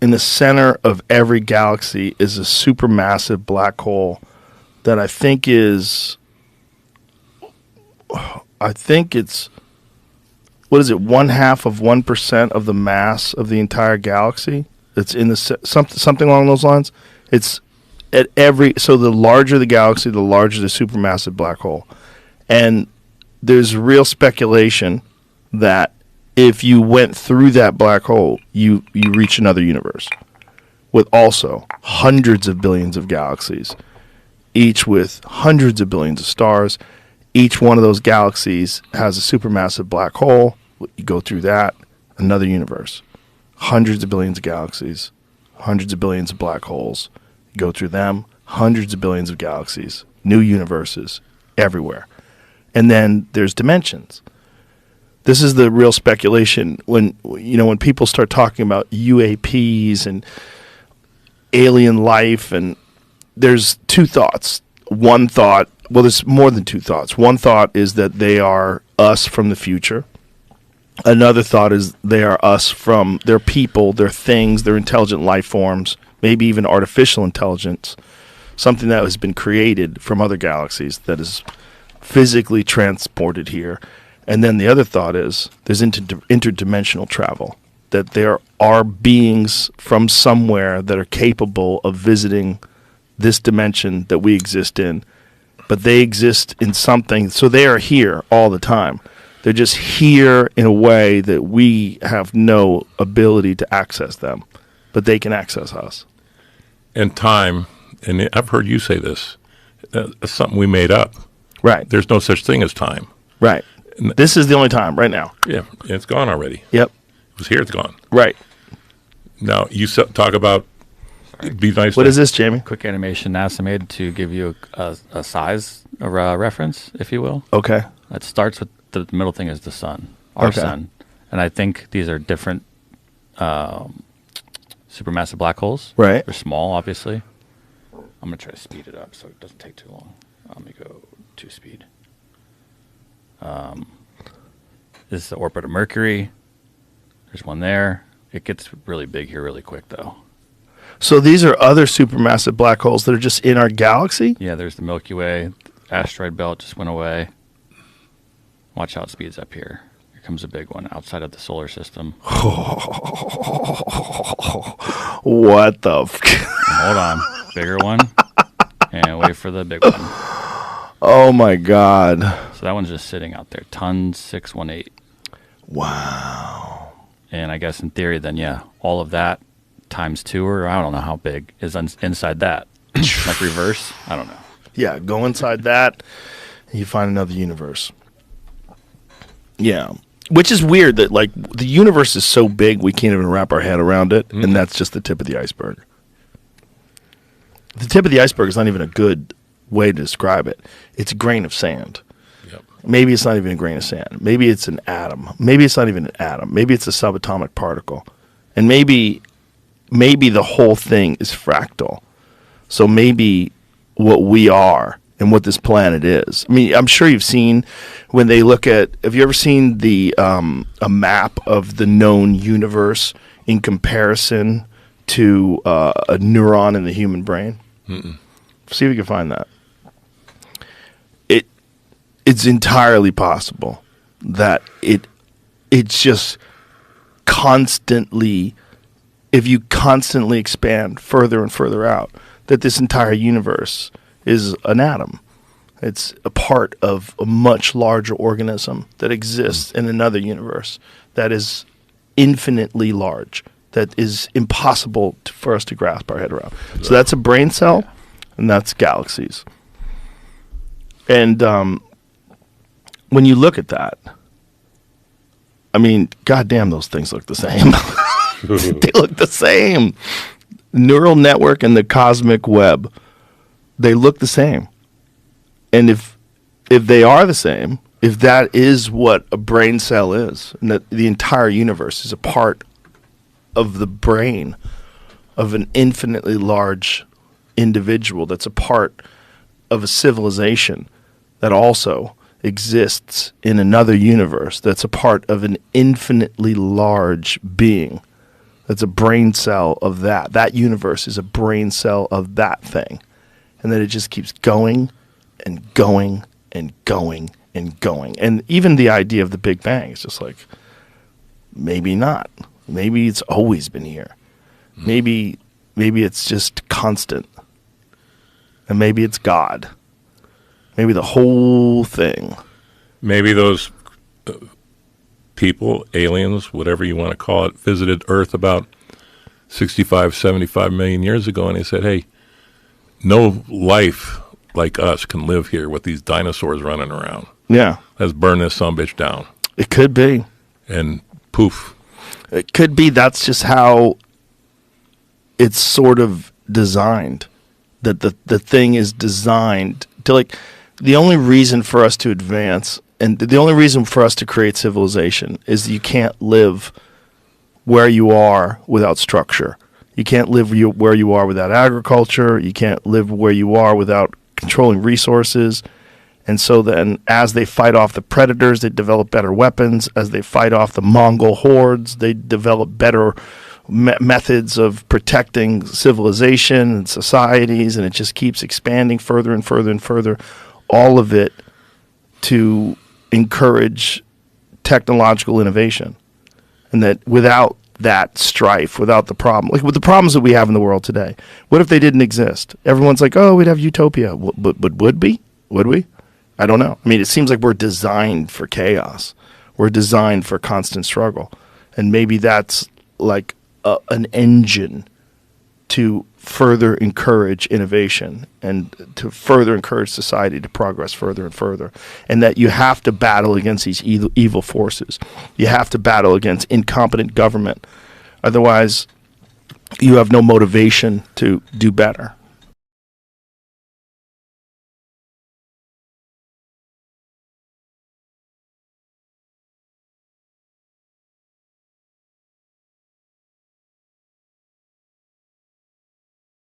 in the center of every galaxy is a supermassive black hole that I think it's, what is it, 0.5% of the mass of the entire galaxy? It's in the something along those lines. It's at so the larger the galaxy, the larger the supermassive black hole. And there's real speculation that if you went through that black hole, you reach another universe with also hundreds of billions of galaxies, each with hundreds of billions of stars. Each one of those galaxies has a supermassive black hole. You go through that, another universe. Hundreds of billions of galaxies, hundreds of billions of black holes. You go through them, hundreds of billions of galaxies, new universes everywhere. And then there's dimensions. This is the real speculation when people start talking about UAPs and alien life, and there's two thoughts. One thought, well, there's more than two thoughts. One thought is that they are us from the future. Another thought is they are us from their people, their things, their intelligent life forms, maybe even artificial intelligence, something that has been created from other galaxies that is physically transported here. And then the other thought is there's interdimensional travel, that there are beings from somewhere that are capable of visiting this dimension that we exist in, but they exist in something, so they are here all the time. They're just here in a way that we have no ability to access them, but they can access us. And time, and I've heard you say this, it's something we made up. Right. There's no such thing as time. Right. This is the only time right now. Yeah, it's gone already. Yep. It was here, it's gone. Right. Now, you talk about, be nice. What is this, Jamie? Quick animation NASA made to give you a size reference, if you will. Okay. It starts with the middle thing is the sun, our sun. And I think these are different supermassive black holes. Right. They're small, obviously. I'm going to try to speed it up so it doesn't take too long. Let me go 2 speed. This is the orbit of Mercury. There's one there. It gets really big here really quick, though. So these are other supermassive black holes that are just in our galaxy? Yeah, there's the Milky Way. The asteroid belt just went away. Watch how it speeds up here. Here comes a big one outside of the solar system. What the Hold on. Bigger one. And wait for the big one. Oh, my God. So that one's just sitting out there. Ton 618. Wow. And I guess in theory then, yeah, all of that times 2, or I don't know how big, is inside that. Like reverse? I don't know. Yeah, go inside that, and you find another universe. Yeah. Which is weird that, like, the universe is so big we can't even wrap our head around it, and that's just the tip of the iceberg. The tip of the iceberg is not even a good way to describe it. It's a grain of sand. Yep. Maybe it's not even a grain of sand. Maybe it's an atom. Maybe it's not even an atom. Maybe it's a subatomic particle. And maybe the whole thing is fractal. So maybe what we are and what this planet is. I mean, I'm sure you've seen when they look at, have you ever seen the a map of the known universe in comparison to a neuron in the human brain? Mm-mm. See if you can find that. It's entirely possible that it's just constantly, if you constantly expand further and further out, that this entire universe is an atom. It's a part of a much larger organism that exists in another universe that is infinitely large, that is impossible for us to grasp our head around. So that's a brain cell, and that's galaxies. And when you look at that, I mean, goddamn, those things look the same. They look the same. Neural network and the cosmic web, they look the same. And if they are the same, if that is what a brain cell is, and that the entire universe is a part of the brain of an infinitely large individual that's a part of a civilization that also exists in another universe that's a part of an infinitely large being, It's a brain cell of that. That universe is a brain cell of that thing. And then it just keeps going and going and going and going. And even the idea of the Big Bang is just like, maybe not. Maybe it's always been here. Maybe it's just constant. And maybe it's God. Maybe the whole thing. Maybe those people, aliens, whatever you want to call it, visited Earth about 65, 75 million years ago, and they said, hey, no life like us can live here with these dinosaurs running around. Yeah. Let's burn this sumbitch down. It could be. And poof. It could be that's just how it's sort of designed. That the thing is designed to, like, the only reason for us to advance and the only reason for us to create civilization is you can't live where you are without structure. You can't live where you are without agriculture. You can't live where you are without controlling resources. And so then as they fight off the predators, they develop better weapons. As they fight off the Mongol hordes, they develop better methods of protecting civilization and societies. And it just keeps expanding further and further and further. All of it to encourage technological innovation. And that without that strife, without the problem, like with the problems that we have in the world today, what if they didn't exist? Everyone's like, oh, we'd have utopia. But would we? Would we? I don't know. I mean, it seems like we're designed for chaos. We're designed for constant struggle. And maybe that's like an engine to further encourage innovation and to further encourage society to progress further and further. And that you have to battle against these evil forces. You have to battle against incompetent government. Otherwise, you have no motivation to do better.